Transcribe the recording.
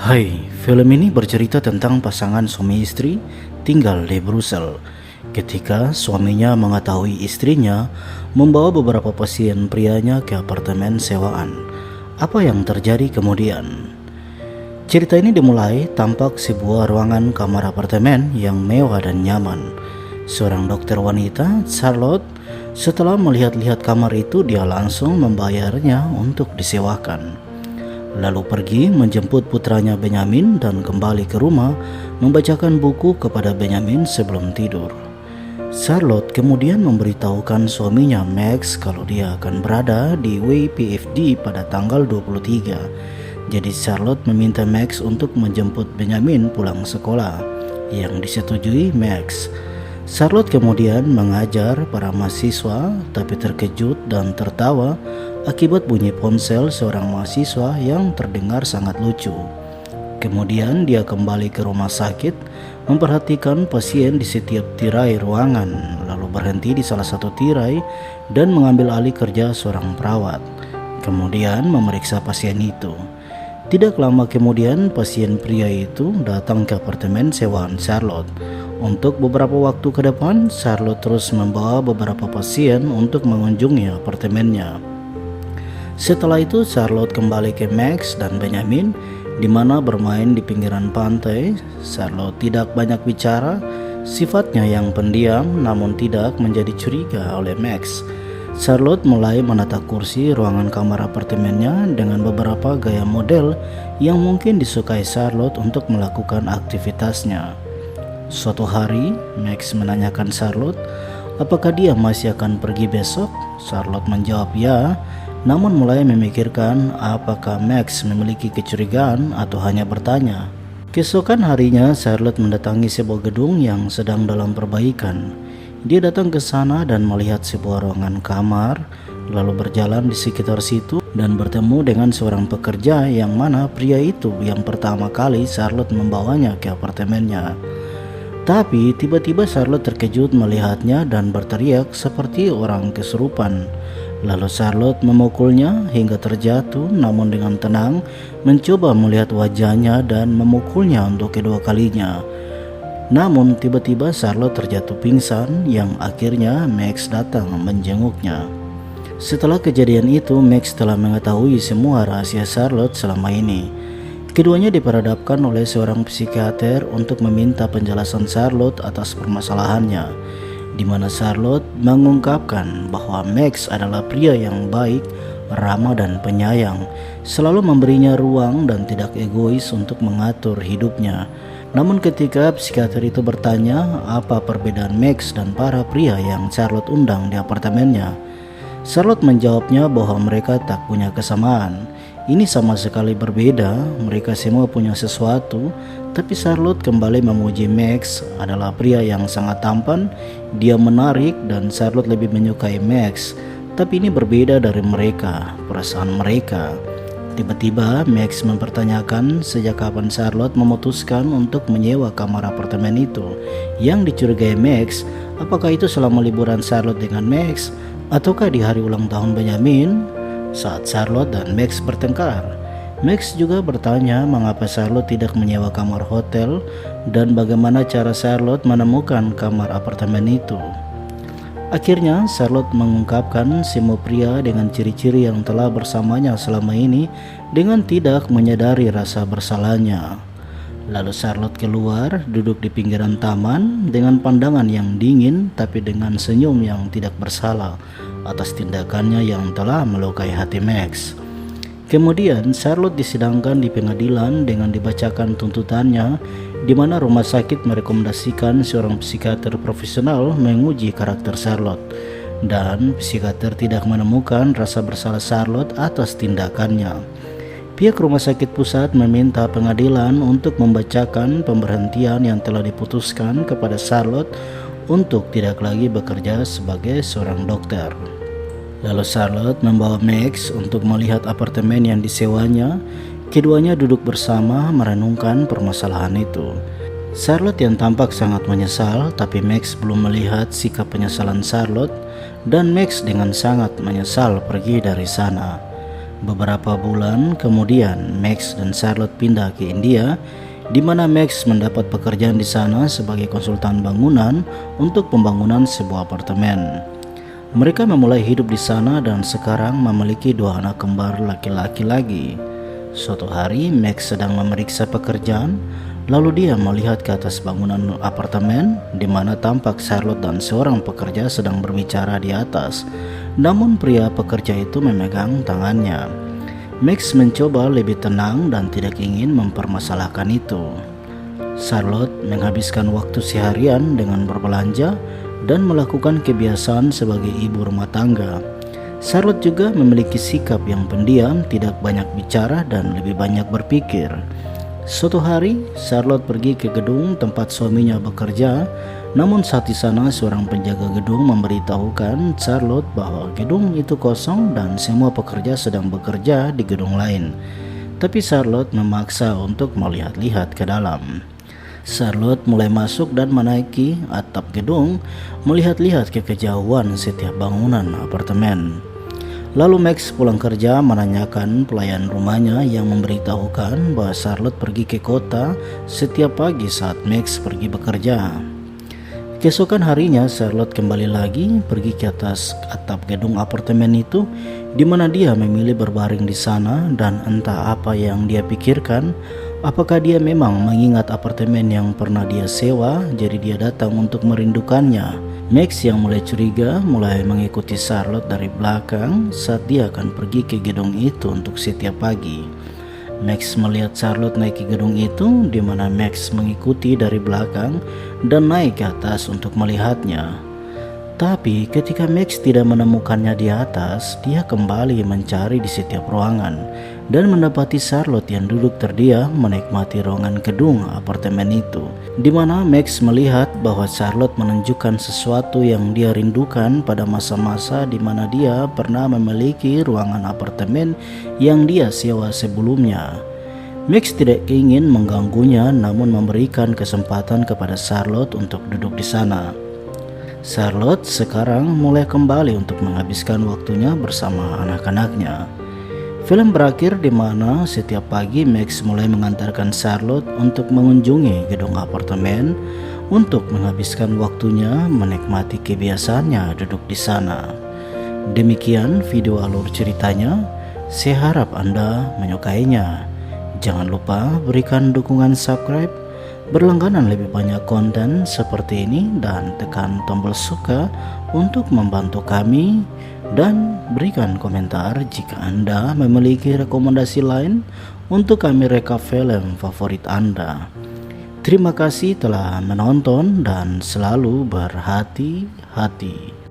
Hai, film ini bercerita tentang pasangan suami istri tinggal di Brussels. Ketika suaminya mengetahui istrinya membawa beberapa pasien prianya ke apartemen sewaan, apa yang terjadi kemudian? Cerita ini dimulai tampak sebuah ruangan kamar apartemen yang mewah dan nyaman. Seorang dokter wanita, Charlotte, setelah melihat-lihat kamar itu, dia langsung membayarnya untuk disewakan. Lalu pergi menjemput putranya Benjamin dan kembali ke rumah membacakan buku kepada Benjamin sebelum tidur. Charlotte kemudian memberitahukan suaminya Max kalau dia akan berada di WPFD pada tanggal 23. Jadi Charlotte meminta Max untuk menjemput Benjamin pulang sekolah, yang disetujui Max. Charlotte kemudian mengajar para mahasiswa, tapi terkejut dan tertawa akibat bunyi ponsel seorang mahasiswa yang terdengar sangat lucu. Kemudian dia kembali ke rumah sakit, memperhatikan pasien di setiap tirai ruangan, lalu berhenti di salah satu tirai dan mengambil alih kerja seorang perawat. Kemudian memeriksa pasien itu. Tidak lama kemudian pasien pria itu datang ke apartemen sewaan Charlotte. Untuk beberapa waktu ke depan, Charlotte terus membawa beberapa pasien untuk mengunjungi apartemennya. Setelah itu Charlotte kembali ke Max dan Benjamin, di mana bermain di pinggiran pantai. Charlotte tidak banyak bicara, sifatnya yang pendiam namun tidak menjadi curiga oleh Max. Charlotte mulai menata kursi ruangan kamar apartemennya dengan beberapa gaya model yang mungkin disukai Charlotte untuk melakukan aktivitasnya. Suatu hari, Max menanyakan Charlotte apakah dia masih akan pergi besok. Charlotte menjawab ya, namun mulai memikirkan apakah Max memiliki kecurigaan atau hanya bertanya. Keesokan harinya, Charlotte mendatangi sebuah gedung yang sedang dalam perbaikan. Dia datang ke sana dan melihat sebuah ruangan kamar, lalu berjalan di sekitar situ dan bertemu dengan seorang pekerja yang mana pria itu yang pertama kali Charlotte membawanya ke apartemennya. Tapi tiba-tiba Charlotte terkejut melihatnya dan berteriak seperti orang kesurupan. Lalu Charlotte memukulnya hingga terjatuh, namun dengan tenang mencoba melihat wajahnya dan memukulnya untuk kedua kalinya. Namun tiba-tiba Charlotte terjatuh pingsan yang akhirnya Max datang menjenguknya. Setelah kejadian itu, Max telah mengetahui semua rahasia Charlotte selama ini. Keduanya diperhadapkan oleh seorang psikiater untuk meminta penjelasan Charlotte atas permasalahannya, di mana Charlotte mengungkapkan bahwa Max adalah pria yang baik, ramah dan penyayang, selalu memberinya ruang dan tidak egois untuk mengatur hidupnya. Namun ketika psikiater itu bertanya apa perbedaan Max dan para pria yang Charlotte undang di apartemennya, Charlotte menjawabnya bahwa mereka tak punya kesamaan. Ini sama sekali berbeda, mereka semua punya sesuatu. Tapi Charlotte kembali memuji Max adalah pria yang sangat tampan, dia menarik dan Charlotte lebih menyukai Max. Tapi ini berbeda dari mereka, perasaan mereka. Tiba-tiba Max mempertanyakan sejak kapan Charlotte memutuskan untuk menyewa kamar apartemen itu. Yang dicurigai Max, apakah itu selama liburan Charlotte dengan Max ataukah di hari ulang tahun Benjamin saat Charlotte dan Max bertengkar. Max juga bertanya mengapa Charlotte tidak menyewa kamar hotel dan bagaimana cara Charlotte menemukan kamar apartemen itu. Akhirnya Charlotte mengungkapkan semua pria dengan ciri-ciri yang telah bersamanya selama ini dengan tidak menyadari rasa bersalahnya. Lalu Charlotte keluar, duduk di pinggiran taman dengan pandangan yang dingin tapi dengan senyum yang tidak bersalah atas tindakannya yang telah melukai hati Max. Kemudian Charlotte disidangkan di pengadilan dengan dibacakan tuntutannya, di mana rumah sakit merekomendasikan seorang psikiater profesional menguji karakter Charlotte, dan psikiater tidak menemukan rasa bersalah Charlotte atas tindakannya. Pihak rumah sakit pusat meminta pengadilan untuk membacakan pemberhentian yang telah diputuskan kepada Charlotte untuk tidak lagi bekerja sebagai seorang dokter. Lalu Charlotte membawa Max untuk melihat apartemen yang disewanya. Keduanya duduk bersama merenungkan permasalahan itu. Charlotte yang tampak sangat menyesal, tapi Max belum melihat sikap penyesalan Charlotte, dan Max dengan sangat menyesal pergi dari sana. Beberapa bulan kemudian, Max dan Charlotte pindah ke India, di mana Max mendapat pekerjaan di sana sebagai konsultan bangunan untuk pembangunan sebuah apartemen. Mereka memulai hidup di sana dan sekarang memiliki 2 anak kembar laki-laki lagi. Suatu hari, Max sedang memeriksa pekerjaan, lalu dia melihat ke atas bangunan apartemen di mana tampak Charlotte dan seorang pekerja sedang berbicara di atas. Namun pria pekerja itu memegang tangannya. Max mencoba lebih tenang dan tidak ingin mempermasalahkan itu. Charlotte menghabiskan waktu seharian dengan berbelanja dan melakukan kebiasaan sebagai ibu rumah tangga. Charlotte juga memiliki sikap yang pendiam, tidak banyak bicara dan lebih banyak berpikir. Suatu hari, Charlotte pergi ke gedung tempat suaminya bekerja. Namun saat di sana, seorang penjaga gedung memberitahukan Charlotte bahwa gedung itu kosong dan semua pekerja sedang bekerja di gedung lain. Tapi Charlotte memaksa untuk melihat-lihat ke dalam. Charlotte mulai masuk dan menaiki atap gedung, melihat-lihat ke kejauhan setiap bangunan apartemen. Lalu Max pulang kerja menanyakan pelayan rumahnya yang memberitahukan bahwa Charlotte pergi ke kota setiap pagi saat Max pergi bekerja. Keesokan harinya, Charlotte kembali lagi pergi ke atas atap gedung apartemen itu, di mana dia memilih berbaring di sana dan entah apa yang dia pikirkan. Apakah dia memang mengingat apartemen yang pernah dia sewa, jadi dia datang untuk merindukannya? Max yang mulai curiga mulai mengikuti Charlotte dari belakang saat dia akan pergi ke gedung itu untuk setiap pagi. Max melihat Charlotte naik ke gedung itu, di mana Max mengikuti dari belakang dan naik ke atas untuk melihatnya. Tapi ketika Max tidak menemukannya di atas, dia kembali mencari di setiap ruangan dan mendapati Charlotte yang duduk terdiam menikmati ruangan gedung apartemen itu, di mana Max melihat bahwa Charlotte menunjukkan sesuatu yang dia rindukan pada masa-masa di mana dia pernah memiliki ruangan apartemen yang dia sewa sebelumnya. Max tidak ingin mengganggunya, namun memberikan kesempatan kepada Charlotte untuk duduk di sana. Charlotte sekarang mulai kembali untuk menghabiskan waktunya bersama anak-anaknya. Film berakhir di mana setiap pagi Max mulai mengantarkan Charlotte untuk mengunjungi gedung apartemen untuk menghabiskan waktunya menikmati kebiasaannya duduk di sana. Demikian video alur ceritanya. Saya harap Anda menyukainya. Jangan lupa berikan dukungan subscribe, berlangganan lebih banyak konten seperti ini, dan tekan tombol suka untuk membantu kami, dan berikan komentar jika Anda memiliki rekomendasi lain untuk kami rekap film favorit Anda. Terima kasih telah menonton dan selalu berhati-hati.